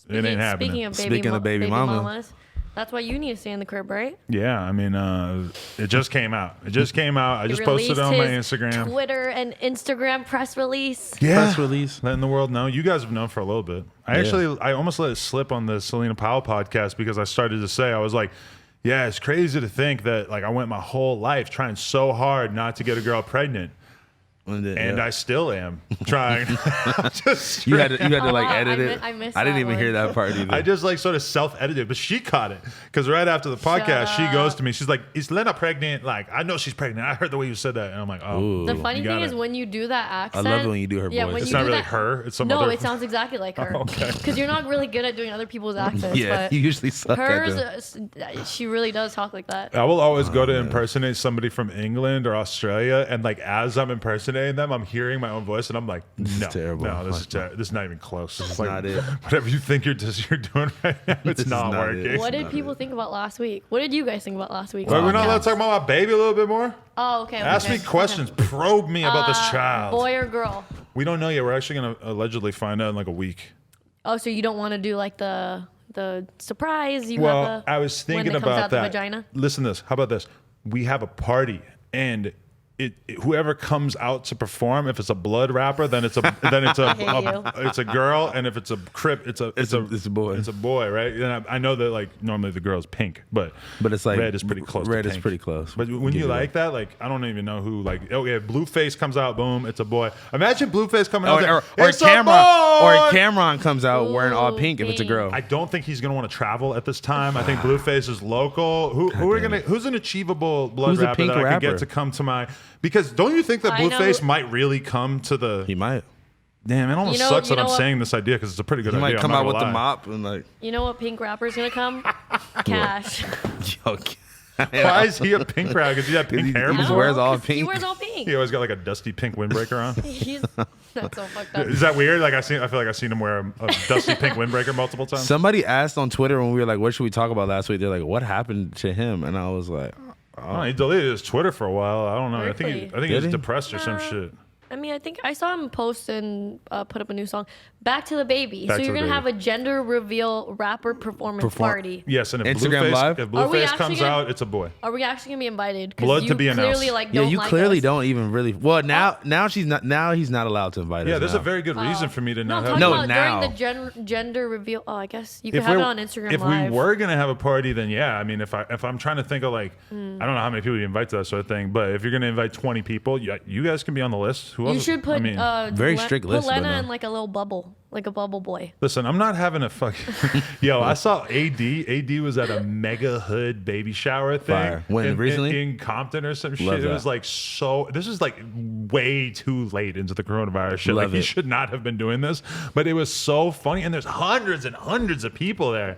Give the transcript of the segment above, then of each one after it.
It ain't happening. Speaking of baby mamas, that's why you need to stay in the crib, right? Yeah, I mean, it just came out. I just posted it on my Instagram. Twitter and Instagram press release. Yeah, press release. Letting the world know. You guys have known for a little bit. I almost let it slip on the Lena Powell podcast because I started to say, I was like, yeah, it's crazy to think that like I went my whole life trying so hard not to get a girl pregnant. And I still am trying. You had to like edit it. I missed I didn't that even one. hear that part either. I just like sort of self-edited, but she caught it because right after the podcast, she goes to me. She's like, "Is Lena pregnant?" Like, I know she's pregnant. I heard the way you said that, and I'm like, "Oh." Ooh. The funny thing is when you do that accent. I love it when you do her yeah, voice. When It's you not do really that, her. It's some no, other. it sounds exactly like her. Oh, okay. Because you're not really good at doing other people's accents. Yeah, but you usually suck at them. hers, she really does talk like that. I will always go to impersonate somebody from England or Australia, and like as I'm impersonating them, I'm hearing my own voice, and I'm like, no, terrible. no, this is not even close. This is like, not it. Whatever you think you're doing right now, it's is not not working. it. What did people think about last week? What did you guys think about last week? Well, we're not allowed to talk about my baby a little bit more. Oh, okay. Ask me questions. Probe me about this child. Boy or girl? We don't know yet. We're actually going to allegedly find out in like a week. Oh, so you don't want to do like the surprise? Well, I was thinking when it comes about out that. The vagina? Listen to this. How about this? We have a party, and whoever comes out to perform, if it's a blood rapper, then it's a it's a girl, and if it's a crip, it's a boy. It's a boy, right? And I know that like normally the girl's pink, but it's like red is pretty close. Red to is pink. pretty close. But when you like that, like I don't even know who. Like, oh yeah, Blueface comes out, boom, it's a boy. Imagine Blueface coming out, or Cameron comes out wearing all pink if it's a girl. I don't think he's gonna want to travel at this time. I think Blueface is local. Who's an achievable blood rapper that I could get to come to my? Because don't you think that Blueface might really come to the? He might. Damn, it almost sucks that I'm saying this idea because it's a pretty good idea. idea. He might come out with the mop and like. You know what pink rapper's gonna come? Cash. Why is he a pink rapper? Because he had pink hair. He wears all pink. He wears all pink. He always got like a dusty pink windbreaker on. That's so fucked up. Is that weird? Like I feel like I've seen him wear a dusty pink windbreaker multiple times. Somebody asked on Twitter when we were like, "What should we talk about last week?" They're like, "What happened to him?" And I was like. Oh, he deleted his Twitter for a while. I don't know. I think he was he? depressed or some shit. I mean, I think I saw him post and put up a new song, "Back to the Baby." Back so to you're the gonna Baby. have a gender reveal rapper performance party. Yes, and if Instagram Live? Blueface comes out, it's a boy. Are we actually gonna be invited? Blood to be announced. You clearly don't even really. Well, now she's not. Now he's not allowed to invite us. Yeah, there's now. a very good reason for me to not have. No, now during the gender reveal. Oh, I guess you could If have it we're- on Instagram If Live. we were gonna have a party, then yeah. I mean, if I'm trying to think of like, I don't know how many people you invite to that sort of thing, but if you're gonna invite 20 people, you guys can be on the list. Who else? You should put I mean, very strict put list, but Lena no. in like a little bubble, like a bubble boy. Listen, I'm not having a fucking. Yo, I saw AD. AD was at a mega hood baby shower thing. Fire. When, recently? in Compton or some shit. Love It that. was like so. This is like way too late into the coronavirus shit. Love Like he it. should not have been doing this, but it was so funny. And there's hundreds and hundreds of people there.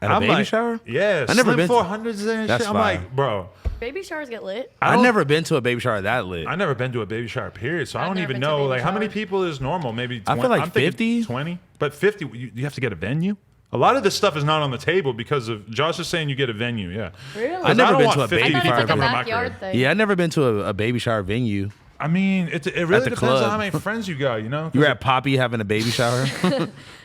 At a I'm baby like, shower? Yeah, I never Slim been to- 400s there and That's shit. I'm fire. like, bro. Baby showers get lit. I've never been to a baby shower that lit. I've never been to a baby shower, period. So I I've don't never even been to a know. baby Like, how many shower. people is normal? Maybe 20, I feel like I'm thinking 50? 20. But 50, you have to get a venue? A lot of this stuff is not on the table because of Josh is saying you get a venue. Yeah. Really? I've never been to a I baby thought it's shower. like a coming to my backyard crib. thing. Yeah, I've never been to a baby shower venue. I mean, it really the depends club. on how many friends you got, you know? You were at Poppy having a baby shower.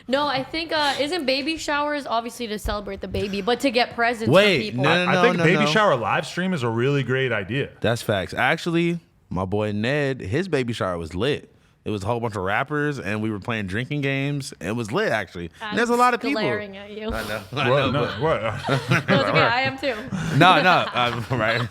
No, I think isn't baby showers obviously to celebrate the baby, but to get presents Wait, for people. no. I think baby shower live stream is a really great idea. That's facts. Actually, my boy Ned, his baby shower was lit. It was a whole bunch of rappers, and we were playing drinking games. It was lit, actually. And there's a lot of people. glaring at you. I know. What? No, what? No, it's okay. I am too. No, right.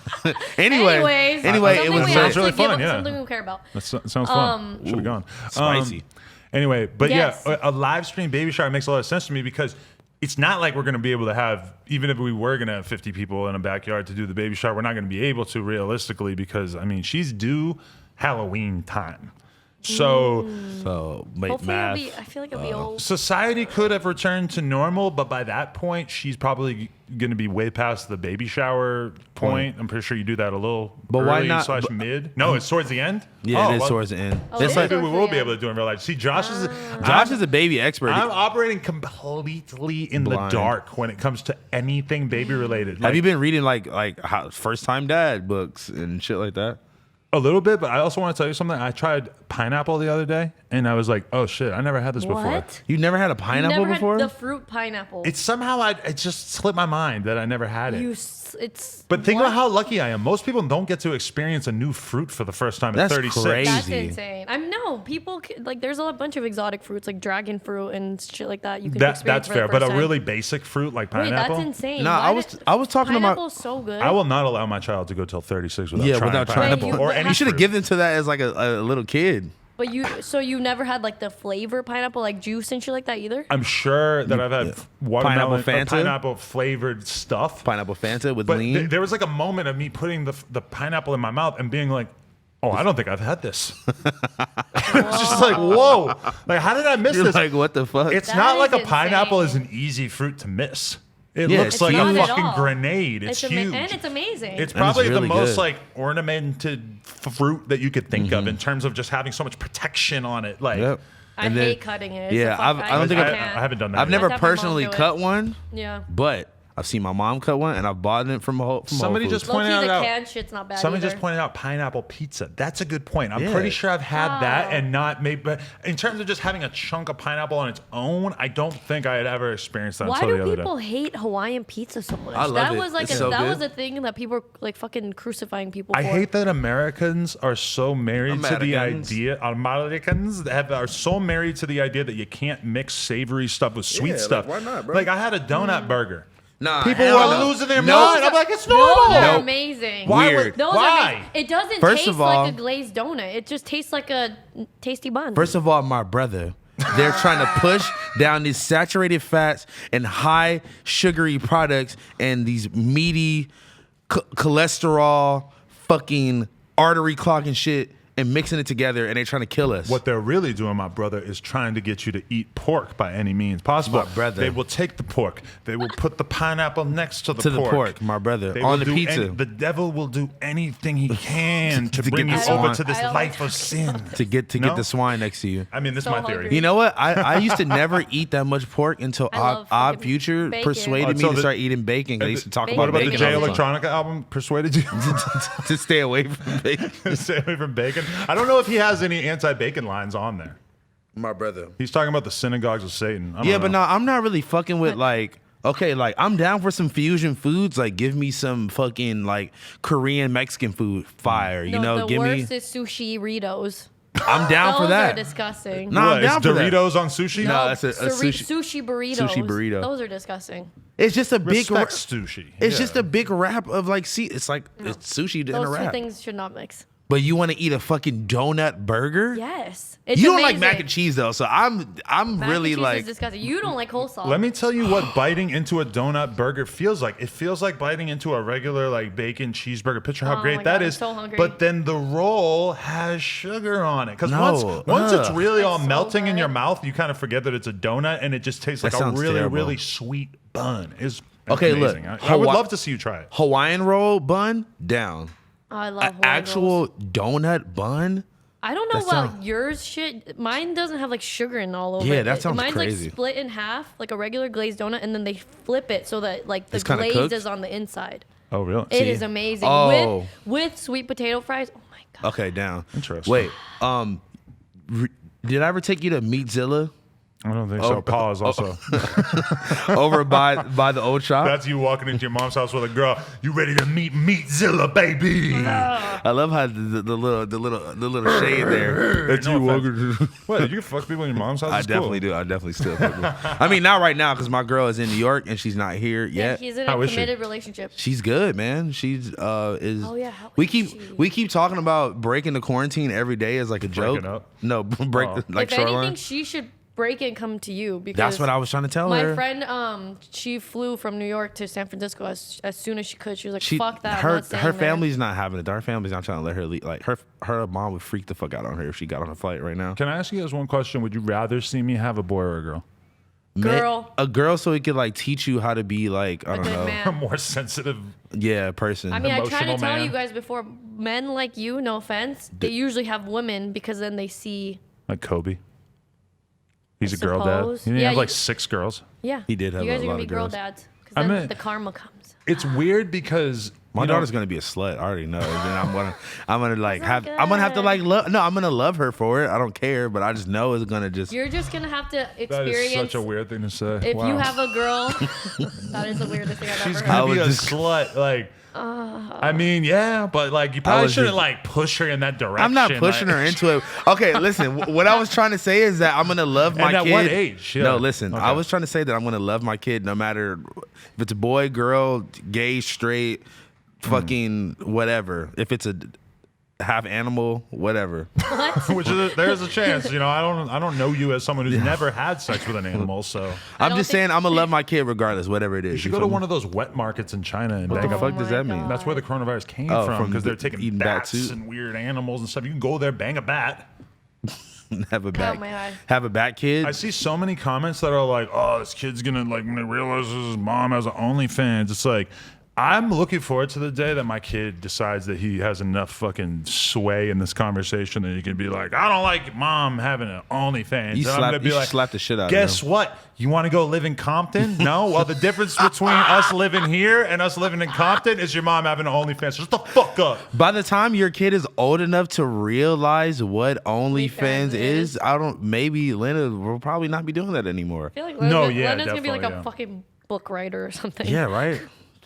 Anyway, Anyways, it something was we sounds actually really fun, give- yeah. something we care about. That sounds fun. Should have gone. Spicy. Anyway, but Yes. yeah, a live stream baby shower makes a lot of sense to me because it's not like we're going to be able to have, even if we were going to have 50 people in a backyard to do the baby shower, we're not going to be able to realistically because, I mean, she's due Halloween time. So wait, Hopefully, math. I feel like it'll be old. society could have returned to normal, but by that point, she's probably going to be way past the baby shower point. I'm pretty sure you do that a little But why early not- / mid. No, it's towards the end. Yeah, it is towards the end. Oh, So it is maybe we towards will the be able end. to do it in real life. See, Josh Josh is a baby expert. I'm operating completely in Blind. the dark when it comes to anything baby related. Have you been reading like first time dad books and shit like that? A little bit, but I also want to tell you something. I tried pineapple the other day, and I was like, "Oh shit, I never had this before." What? You never had a You pineapple never before? had the fruit pineapple. It's somehow it just slipped my mind that I never had it. It's. But think what? about how lucky I am. Most people don't get to experience a new fruit for the first time That's at 36. crazy. That's insane. No, people like. There's a bunch of exotic fruits like dragon fruit and shit like that. You can experience That's for the fair, but first a time. really basic fruit like Wait, pineapple. that's insane. Nah, Why I was talking about. pineapple's so good. I will not allow my child to go till 36 without Yeah, trying without trying pineapple Wait, you- or but any You should have fruit. given to that as like a little kid. But you never had like the flavor pineapple, like juice and shit like that either. I'm sure that I've had watermelon, Pineapple Fanta? pineapple flavored stuff. Pineapple Fanta with But lean. there was like a moment of me putting the pineapple in my mouth and being like, "Oh, I don't think I've had this." It's just like, whoa! Like, how did I miss You're this? like, what the fuck? It's That not like is a pineapple is insane. an easy fruit to miss. It Yeah, looks it's like a not at fucking all. grenade. It's huge. And it's amazing. It's And probably it's really the most good. like ornamented fruit that you could think of in terms of just having so much protection on it. Like, Yep. I And then- hate cutting it. It's Yeah, the fuck- I don't think I, can't. I haven't done that. I've yet. never Let's have my mom personally do it. cut one, Yeah. but I've seen my mom cut one, and I've bought it from Whole Somebody Foods. just Low-key, pointed the out. canned shit's not bad Somebody either. just pointed out pineapple pizza. That's a good point. I'm Yeah. pretty sure I've had that Oh. and not made. But in terms of just having a chunk of pineapple on its own, I don't think I had ever experienced that Why until the do other people day. hate Hawaiian pizza so much? I love that it. was like It's so that good. was a thing that people were like fucking crucifying people I for. hate that Americans are so married to the Americans. idea. Americans are so married to the idea that you can't mix savory stuff with sweet Yeah, like, stuff. why not, bro? Like I had a donut burger. Nah, People hell are no. losing their No. mind. I'm like, it's Those normal. are Nope. amazing. Why Weird. would- Those why? are amazing. It doesn't First taste of all- like a glazed donut. It just tastes like a tasty bun. First of all, my brother, they're trying to push down these saturated fats and high sugary products and these meaty cholesterol, fucking artery clogging shit, and mixing it together, and they're trying to kill us. What they're really doing, my brother, is trying to get you to eat pork by any means possible. My brother. They will take the pork. They will put the pineapple next to the To the pork. pork, my brother, They on will the do pizza. the devil will do anything he can to To bring get you the over swine. to this I don't life like of sin. to get No? the swine next to you. I mean, this So is my theory. hungry. You know what? I used to never eat that much pork until I love Odd fucking Future bacon. persuaded me so to the- start eating bacon. 'Cause I used to talk Bacon. What about about the bacon Jay all the time. Electronica album persuaded you to stay away from bacon. to stay away from bacon? I don't know if he has any anti-bacon lines on there. My brother. He's talking about the synagogues of Satan. I don't Yeah, know. but no, I'm not really fucking with like. Okay, like I'm down for some fusion foods. Like, give me some fucking like Korean Mexican food, fire. You no, know, the give me. worst is sushi Ritos. I'm down Those for that. are disgusting. No, What, I'm down is for that. Doritos on sushi? No, that's a sushi burritos. sushi burrito. Those are disgusting. It's just a big. Respect sushi. It's Yeah. just a big wrap of like. See, it's like it's sushi in a Those two wrap. things should not mix. But you want to eat a fucking donut burger? Yes, it's You don't amazing. like mac and cheese though, so I'm Mac and really cheese like. is disgusting. You don't like coleslaw. Let me tell you what biting into a donut burger feels like. It feels like biting into a regular like bacon cheeseburger. Picture how Oh great my that God, I'm is. so hungry. But then the roll has sugar on it. Because No, once it's ugh. really all It's so melting in good. your mouth, you kind of forget that it's a donut and it just tastes like That a sounds really, terrible. really sweet bun. It's Okay, look, amazing. I would Hawa- love to see you try it. Hawaiian roll bun down. Oh, I love Hawaiian Actual rolls. donut bun. I don't know that about sound- yours shit. Mine doesn't have like sugar in all over Yeah, it. that sounds Mine's crazy. like split in half, like a regular glazed donut, and then they flip it so that like the It's kinda glaze cooked? is on the inside. Oh, really? It is amazing. Oh. With sweet potato fries. Oh my god. Okay, down. Interesting. Wait, did I ever take you to Meatzilla I don't think so. Pause also. over by the old shop? That's you walking into your mom's house with a girl. You ready to meet Meatzilla, baby? I love how the little shade there. That's No you offense. walking. What, you fuck people in your mom's house? I It's definitely cool. do. I definitely still. I mean, not right now because my girl is in New York and she's not here Yeah, yet. he's in How a is she? committed relationship. She's good, man. She's is. Oh, yeah, how we is keep she? we keep talking about breaking the quarantine every day as like a joke. Breaking up? No, break Oh. like If anything, shoreline. she should break and come to you because That's what I was trying to tell my her. friend, she flew from New York to San Francisco as soon as she could. She was like, She, "Fuck that!" I'm her not staying her there." family's not having it. Her family's not trying to let her leave. Like her mom would freak the fuck out on her if she got on a flight right now. Can I ask you guys one question? Would you rather see me have a boy or a girl? Girl. A girl, so it could like teach you how to be like I A don't good know, man. A more sensitive. yeah, person. I mean, I tried emotional to tell man. you guys before. Men like you, no offense, they usually have women because then they see. Like Kobe. He's I a girl dad. suppose. He didn't Yeah, have like you- 6 girls. Yeah, He did have You guys a are lot gonna be of girl girls. dads because I then mean- the karma comes. It's weird because My you know, daughter's gonna be a slut. I already know. And then I'm gonna like That's have. not I'm gonna have to good. like love. No, I'm gonna love her for it. I don't care, but I just know it's gonna just. You're just gonna have to that is experience. such a weird thing to say. If Wow. you have a girl, that is the weirdest thing I've She's ever gonna heard. be a was just- slut. Like, I mean, yeah, but like you probably was shouldn't just- like push her in that direction. I'm not pushing like- her into it. Okay, listen. What I was trying to say is that I'm gonna love my And at kid. what age? Yeah. No, listen. Okay. I was trying to say that I'm gonna love my kid no matter if it's a boy, girl, gay, straight, fucking whatever. If it's a half animal, whatever. Which is there's a chance, you know. I don't know you as someone who's never had sex with an animal, so I'm don't just think- saying I'm gonna love my kid regardless, whatever it is. you should go to one of those wet markets in China and What bang the up. fuck does my that mean? God. That's where the coronavirus came Oh, from from because they're taking eating bat bats too? and weird animals and stuff. You can go there, bang a bat. have a bat. my eye. Have a bat kid. I see so many comments that are like, "Oh, this kid's gonna like when he realizes his mom has an OnlyFans." It's like, I'm looking forward to the day that my kid decides that he has enough fucking sway in this conversation that he can be like, "I don't like mom having an OnlyFans." You And I'm slap- gonna be you should like, slap the shit out of Guess him. what? You want to go live in Compton? No. Well, the difference between us living here and us living in Compton is your mom having an OnlyFans. Shut the fuck up. By the time your kid is old enough to realize what OnlyFans OnlyFans is, is. maybe Lena will probably not be doing that anymore. I feel like No, Lena's, yeah, Lena's gonna be like definitely, a yeah. fucking book writer or something. Yeah, right.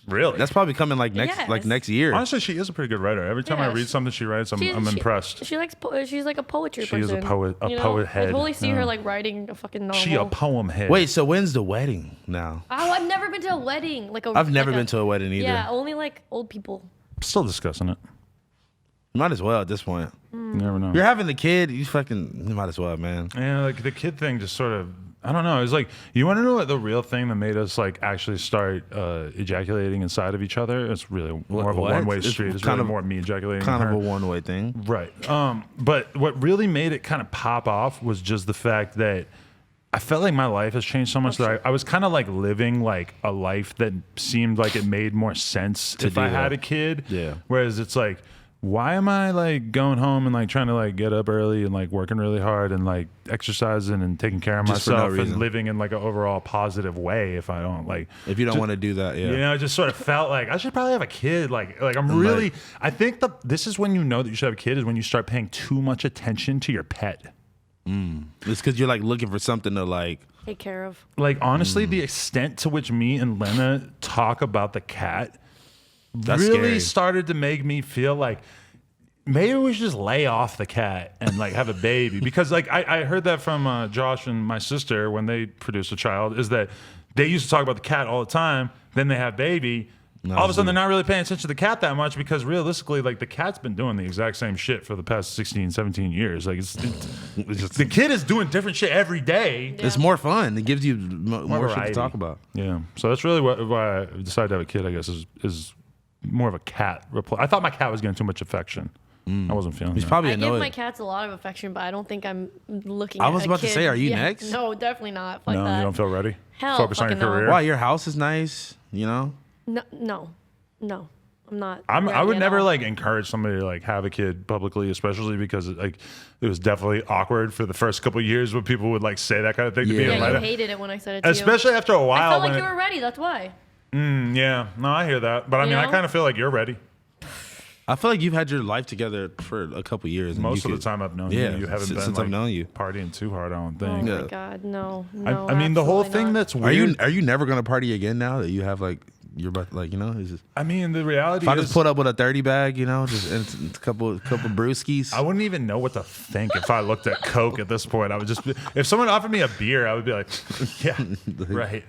Really? That's probably coming like next year. Honestly, she is a pretty good writer. Every time I Yeah, read something she writes, I'm She- impressed. She likes. She's like a poetry She is person. a poet- a you know? poet head, I totally see yeah. her like writing a fucking novel. She a poem head. Wait, so when's the wedding now? Oh, I've never been to a wedding. I've never been to a wedding either. Yeah, only like old people. Still discussing it. Might as well at this point. You never know. You're having the kid, you might as well, man. Yeah, like the kid thing just sort of, I don't know. It's like, you want to know what the real thing that made us like actually start ejaculating inside of each other? It's really more of a What? one-way It's street. It's kind really of- more me ejaculating Kind in of her. a one-way thing. Right. But what really made it kind of pop off was just the fact that I felt like my life has changed so much that I was kind of like living like a life that seemed like it made more sense if do I had that. a kid. Yeah. Whereas it's like, why am I like going home and like trying to like get up early and like working really hard and like exercising and taking care of Just for no myself and reason. living in like an overall positive way if I don't like If you don't just- want to do that, yeah. you know, it just sort of felt like I should probably have a kid. Like I'm really. I think this is when you know that you should have a kid is when you start paying too much attention to your pet. It's because you're like looking for something to like. Take care of. Like honestly, the extent to which me and Lena talk about the cat That's really scary. started to make me feel like maybe we should just lay off the cat and like have a baby. Because like I heard that from Josh and my sister when they produced a child, is that they used to talk about the cat all the time. Then they have baby. All of a sudden, they're not really paying attention to the cat that much because realistically, like the cat's been doing the exact same shit for the past 16, 17 years. Like it's just, the kid is doing different shit every day. It's more fun. It gives you more shit to variety. talk about. Yeah. So that's really why I decided to have a kid, I guess, is more of a cat. I thought my cat was getting too much affection. I wasn't feeling He's that. probably I give annoyed. my cats a lot of affection, but I don't think I'm looking. I at was a about to kid. say, are you Yeah, next? No, definitely not. Fuck No, that. you don't feel ready? Hell Focus on your fucking no. career? Wow, your house is nice. You know. No, I'm not. I ready would at never all. like encourage somebody to like have a kid publicly, especially because it was definitely awkward for the first couple of years when people would like say that kind of thing to me. Yeah. and Yeah, you like, hated it when I said it to especially after a you. I while. felt when like you were ready. That's why. yeah, no, I hear that, but I You mean, I know? kind of feel like you're ready. I feel like you've had your life together for a couple years. and Most you of the could- time I've known Yeah, you haven't been since like, I've known you. partying too hard. I don't Oh think. Yeah. my god, no. I mean, the whole absolutely thing not. that's weird. Are you never gonna party again now that you have like you're about like you know? It's just, I mean, the reality if I is, just put up with a 30 bag, you know, just and a couple brewskis. I wouldn't even know what to think if I looked at Coke at this point. I would just, if someone offered me a beer, I would be like, yeah, right.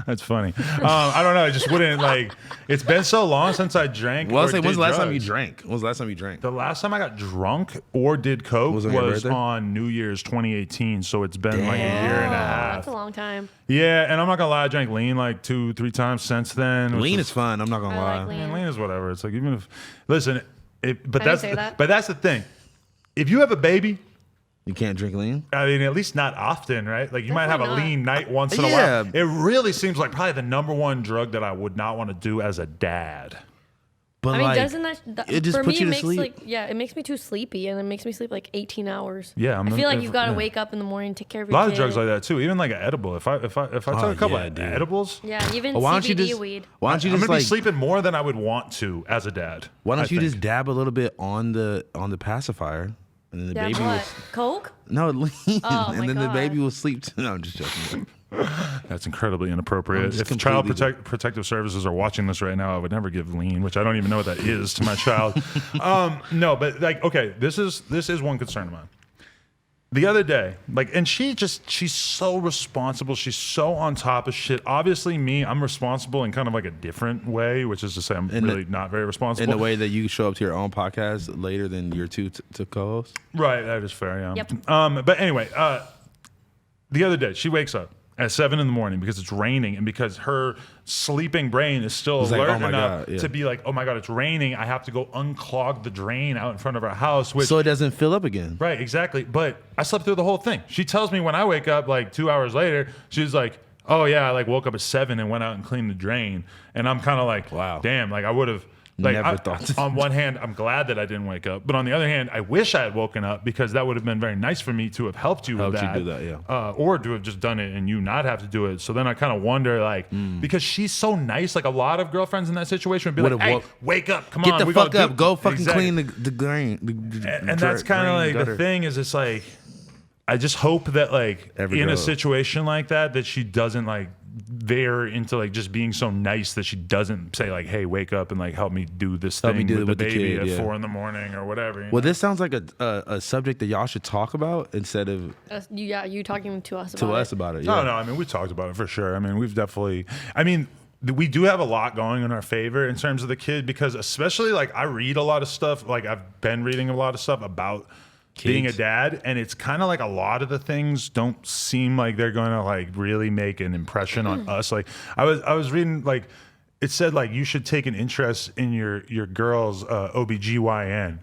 That's funny. I don't know. I just wouldn't like. It's been so long since I drank. Well, or say, when's did the last time you drugs. drank? When was the last time you drank? The last time I got drunk or did Coke Was was, it on your birthday? on New Year's 2018. So it's been like a year and a Oh, half. that's a long time. Yeah, and I'm not gonna lie, I drank lean like 2-3 times since then. which Lean was- is fun. I'm not gonna I lie. like lean. Man, lean is whatever. It's like even if listen, but I didn't that's say that. but that's the thing. If you have a baby, You can't drink lean. I mean, at least not often, right? Like you might have a Definitely not. lean night once in a Yeah. while. It really seems like probably the number one drug that I would not want to do as a dad. But I mean, like, doesn't that it just for puts me? you It to makes sleep. like it makes me too sleepy, and it makes me sleep like 18 hours. Yeah, I feel like you've got to yeah. wake up in the morning, take care of A your lot of kid. drugs like that too. Even like an edible. If I took a couple yeah, of dude. edibles, Yeah, even Why don't you CBD just weed. Why don't you I'm just gonna like be sleeping more than I would want to as a dad. Why don't I you think. just dab a little bit on the pacifier, and then the Yeah, baby what? will Coke? no lean, Oh, and my then the God. baby will sleep. No, I'm just joking. That's incredibly inappropriate. just If Child completely- Protective Services are watching this right now, I would never give lean, which I don't even know what that is to my child. No, but like, okay, this is one concern of mine. The other day, like, and she's so responsible. She's so on top of shit. Obviously, I'm responsible in kind of like a different way, which is to say I'm really not very responsible. In the way that you show up to your own podcast later than your two to co-host. Right, that is fair, yeah. Yep. But anyway, the other day, she wakes up at 7 a.m. because it's raining and because her sleeping brain is still It's like, alert oh my enough God, yeah. to be like, oh my God, it's raining. I have to go unclog the drain out in front of our house. Which, So it doesn't fill up again. right, exactly. But I slept through the whole thing. She tells me when I wake up like 2 hours later, she's like, oh yeah, I like woke up at 7 and went out and cleaned the drain. And I'm kind of like, Wow. damn, like I would have. Like, Never thought. on one hand, I'm glad that I didn't wake up, but on the other hand, I wish I had woken up because that would have been very nice for me to have helped you with Helped you that. do that, yeah. Or to have just done it and you not have to do it. So then I kind of wonder, like, because she's so nice, like a lot of girlfriends in that situation would be Would've like, hey, woke- wake up, come Get on, the we fuck gotta up. do-" Go fucking Exactly. clean the grain. And that's kind of like the thing is, it's like, I just hope that like Every in a girl. situation like that she doesn't like veer into like just being so nice that she doesn't say like, hey, wake up and like help me do this Help me thing do with it the with the baby kid, at yeah. 4 a.m. or whatever. You Well, know? this sounds like a subject that y'all should talk about instead of You talking to us to about us it. about it. No, Yeah. no. I mean, we talked about it for sure. I mean, we've definitely. I mean, we do have a lot going in our favor in terms of the kid because, especially like I read a lot of stuff. Like I've been reading a lot of stuff about being a Kids. dad, and it's kind of like a lot of the things don't seem like they're going to like really make an impression on us. Like I was reading like it said like you should take an interest in your girl's OBGYN,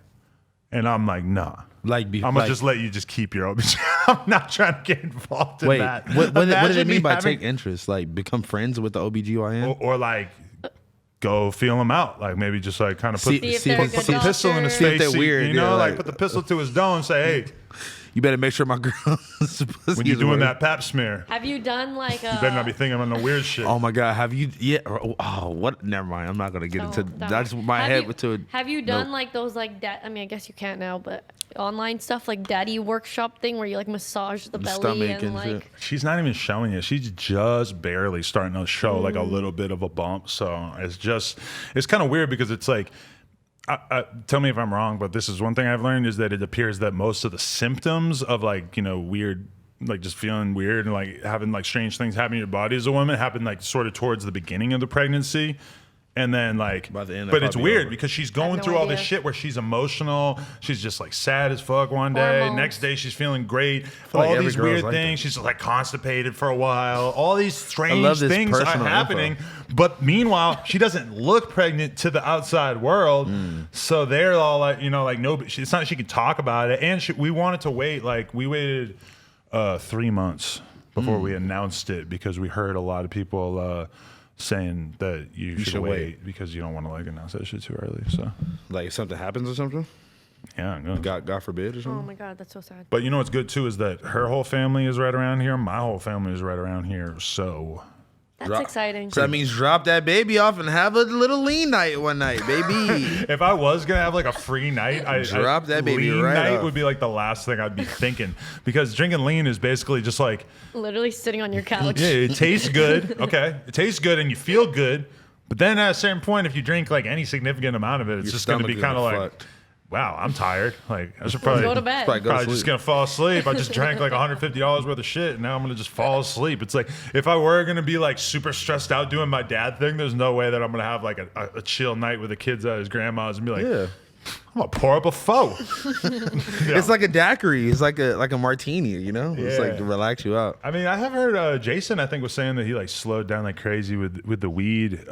and I'm like, nah. Like, I'm gonna just let you just keep your OBGYN. I'm not trying to get involved in wait. that. What did Imagine it me mean by having- take interest? Like become friends with the OBGYN? or like go feel him out, like maybe just like kind of put, See if they're a put good the pistol in his doctor. See if face, they're weird, you know, yeah, like like- put the pistol to his dome and say, hey, You better make sure my girl's when you're doing that pap smear, Have you done like a? you better not be thinking about no weird shit. Oh my God, have you? Yeah. Oh, what? Never mind. I'm not gonna get into. That's my head went to. Have you done nope. like those like I mean, I guess you can't now, but online stuff like daddy workshop thing where you like massage the belly stomach and and like. shit. She's not even showing it. She's just barely starting to show like a little bit of a bump. So it's kind of weird because it's like, tell me if I'm wrong, but this is one thing I've learned is that it appears that most of the symptoms of like, you know, weird, like just feeling weird and like having like strange things happen in your body as a woman happen like sort of towards the beginning of the pregnancy. And then like, By the end, but that'll it's be weird over. because she's going no through all this idea. shit where she's emotional. She's just like sad as fuck one day. Hormones. Next day she's feeling great. like All every these girl's weird like things. She's like constipated for a while. All these strange love this things are personal happening. info. But meanwhile, she doesn't look pregnant to the outside world. So they're all like, you know, like no, it's not that she can talk about it. And we wanted to wait. Like we waited 3 months before we announced it because we heard a lot of people saying that you should wait because you don't want to like announce that shit too early. So Like if something happens or something. yeah, I'm good. God forbid or Oh something. my god, that's so sad. But you know what's good too is that her whole family is right around here. My whole family is right around here. So That's exciting. So that means drop that baby off and have a little lean night one night, baby. if I was gonna have like a free night, Drop that baby lean right night off. would be like the last thing I'd be thinking because drinking lean is basically just like Literally sitting on your couch. yeah, it tastes good. Okay, it tastes good and you feel good. But then at a certain point, if you drink like any significant amount of it, it's Your just gonna be stomach is kind of like, fucked. wow, I'm tired. Like I should probably Go to bed. Probably go to Probably just sleep. gonna fall asleep. I just drank like $150 worth of shit, and now I'm gonna just fall asleep. It's like if I were gonna be like super stressed out doing my dad thing, there's no way that I'm gonna have like a chill night with the kids at his grandma's and be like, Yeah. I'm gonna pour up a pho. It's like a daiquiri. It's like a martini, you know? It's like Yeah. to relax you out. I mean, I have heard Jason, I think, was saying that he like slowed down like crazy with the weed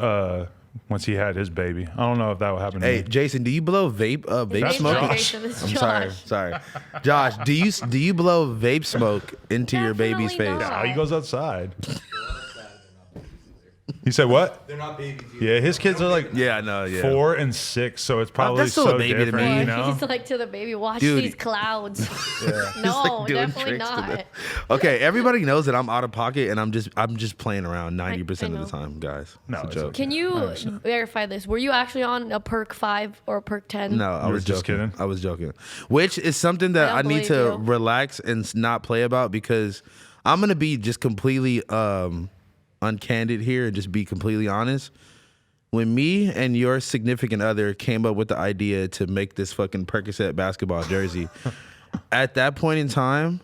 once he had his baby. I don't know if that would happen. Hey, to me. Jason, do you blow vape That's smoke? Josh. I'm sorry. Josh, do you blow vape smoke into your baby's Definitely face? not. Now he goes outside. He said what? They're not babies. Yeah, his kids are like Yeah, I know. Yeah. 4 and 6, so it's probably that's still a so baby to different, me. you know? He's like to the baby, watch Dude. these clouds. He's, No, like, doing definitely tricks to not. them. Okay, everybody knows that I'm out of pocket and I'm just playing around 90% I of know. the time, guys. No, It's a it's joke. okay. Can you verify this? Were you actually on a perk 5 or a perk 10? No, I You was were just joking. kidding? I was joking. Which is something that I I don't need believe to you. relax and not play about because I'm gonna be just completely uncandid here and just be completely honest. When me and your significant other came up with the idea to make this fucking Percocet basketball jersey, at that point in time,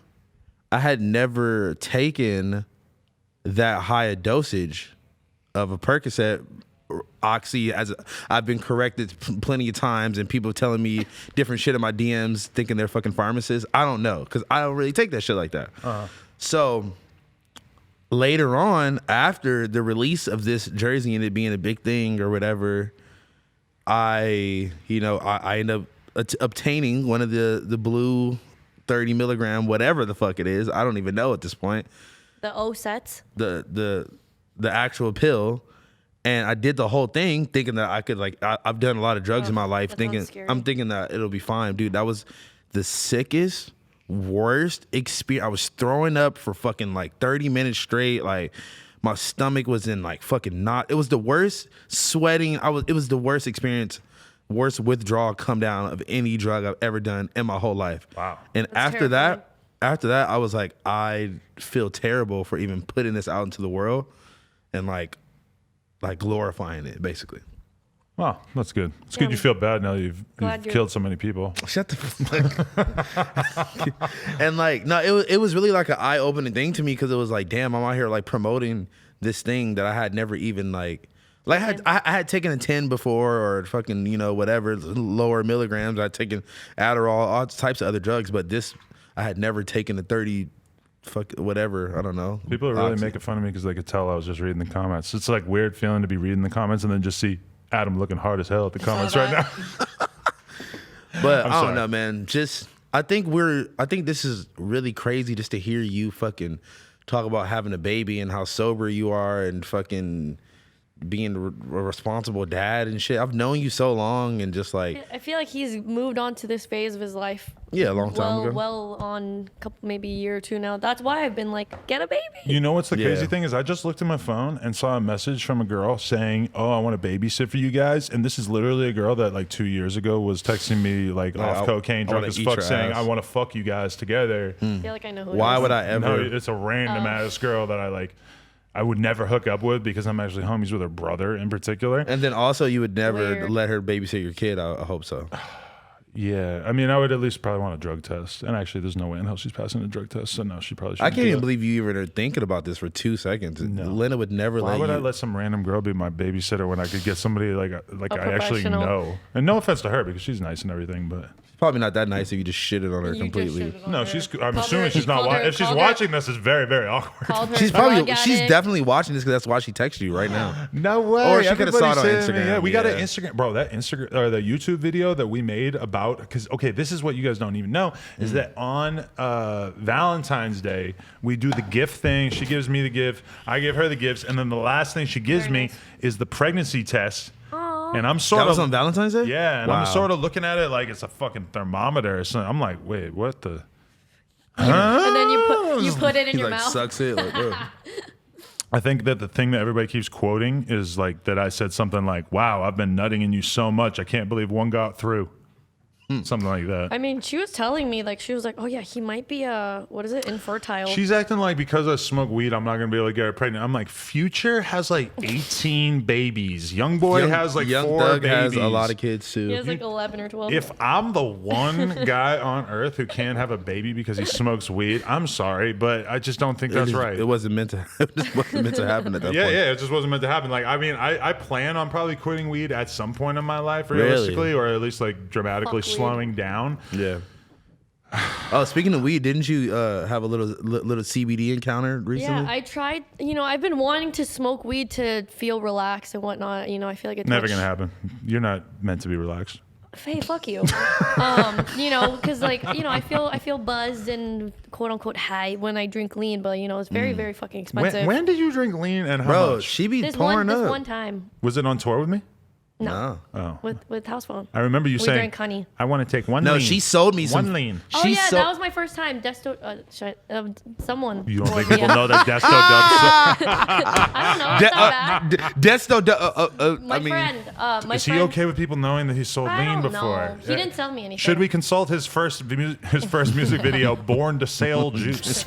I had never taken that high a dosage of a Percocet. Oxy, as I've been corrected plenty of times, and people telling me different shit in my DMs, thinking they're fucking pharmacists. I don't know because I don't really take that shit like that. So later on, after the release of this jersey and it being a big thing or whatever, I end up obtaining one of the blue 30 milligram, whatever the fuck it is. I don't even know at this point. The O sets? The actual pill. And I did the whole thing thinking that I could I've done a lot of drugs in my life that thinking sounds scary. I'm thinking that it'll be fine. Dude, that was the sickest, worst experience. I was throwing up for fucking like 30 minutes straight. Like my stomach was in like fucking knot. It was the worst sweating. It was the worst experience, worst withdrawal come down of any drug I've ever done in my whole life. Wow. And That's after terrifying. that, I was like, I feel terrible for even putting this out into the world and like glorifying it, basically. Wow, that's good. It's good you feel bad now you've Glad you're- killed so many people. Shut the fuck. And like, no, it was really like an eye-opening thing to me because it was like, damn, I'm out here like promoting this thing that I had never even I had taken a 10 before or fucking, whatever, lower milligrams. I'd taken Adderall, all types of other drugs, but this, I had never taken a 30 fuck whatever, I don't know. People are really Oxy. making fun of me because they could tell I was just reading the comments. It's like weird feeling to be reading the comments and then just see Adam looking hard as hell at the comments right now. But I'm I don't sorry. know, man. Just I think this is really crazy just to hear you fucking talk about having a baby and how sober you are and fucking being a responsible dad and shit. I've known you so long and just like I feel like he's moved on to this phase of his life. a long time ago. Well on maybe a year or two now. That's why I've been like, get a baby. You know what's the Yeah. crazy thing is I just looked at my phone and saw a message from a girl saying, "Oh, I want to babysit for you guys." And this is literally a girl that like 2 years ago was texting me like off cocaine, I drunk wanna as eat fuck, your saying, ass. "I want to fuck you guys together." I feel like I know who. Why it is. would I ever? No, it's a random ass girl that I would never hook up with because I'm actually homies with her brother in particular. And then also you would never Weird. let her babysit your kid. I hope so. Yeah, I mean, I would at least probably want a drug test. And actually, there's no way in hell she's passing a drug test, so no, she probably shouldn't. I can't do even that. believe you even are thinking about this for 2 seconds. No. Lena would never Why let would you. I let some random girl be my babysitter when I could get somebody like I actually professional. know? And no offense to her because she's nice and everything, but Probably not that nice if you just shitted on her You just completely. shitted on no, her. she's. I'm Called assuming her- she's not. called her- If she's called her- watching this, it's very, very awkward. called her She's drug she's addict. definitely watching this because that's why she texted you right now. No way. Or she coulda saw it on Everybody's saying, Instagram, Yeah, we got an yeah. Instagram, bro. That Instagram or the YouTube video that we made about because this is what you guys don't even know is that on Valentine's Day we do the gift thing. She gives me the gift, I give her the gifts, and then the last thing she gives me is the pregnancy test. And I'm sort That was of on Valentine's Day? yeah, and Wow. I'm sort of looking at it like it's a fucking thermometer or something. I'm like, wait, what the? And then you put it in He your like mouth. sucks it. Like, bro. I think that the thing that everybody keeps quoting is like that I said something like, "Wow, I've been nutting in you so much, I can't believe one got through." Something like that. I mean, she was telling me like she was like, oh yeah, he might be what is it, infertile. She's acting like because I smoke weed, I'm not gonna be able to get her pregnant. I'm like, Future has like 18 babies. Young boy has like Young 4 Doug babies. has a lot of kids too. he has like 11 or 12. If I'm the one guy on earth who can't have a baby because he smokes weed, I'm sorry, but I just don't think that's right. It wasn't meant to. It just wasn't meant to happen at that Yeah, point. yeah, it just wasn't meant to happen. Like, I mean, I plan on probably quitting weed at some point in my life, realistically, or at least like dramatically Fuck weed. slowing down. Yeah. Oh, speaking of weed, didn't you have a little CBD encounter recently? yeah, I tried. I've been wanting to smoke weed to feel relaxed and whatnot. I feel like it's Never gonna happen. You're not meant to be relaxed. Hey, fuck you. You know, because like, you know, I feel buzzed and quote unquote high when I drink lean, but you know, it's very, very fucking expensive. When did you drink lean and how Bro, much? she be This pouring up. one time. Was it on tour with me? No. Oh. With house phone. I remember you We saying, drank honey. I want to take one No, lean. she sold me one some lean. Oh She yeah, so- that was my first time. Someone. You don't think told me, people know that Desto Dub? I don't know. It's not bad. Desto, My friend. My Is he friend, okay with people knowing that he sold I lean don't before? know. He didn't tell me anything. Should we consult his first music video, Born to Sell Juice?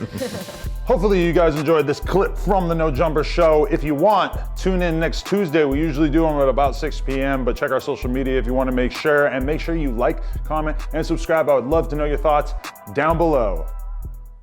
Hopefully you guys enjoyed this clip from the No Jumper Show. If you want, tune in next Tuesday. We usually do them at about 6 p.m., but check our social media if you want to make sure. And make sure you like, comment, and subscribe. I would love to know your thoughts down below.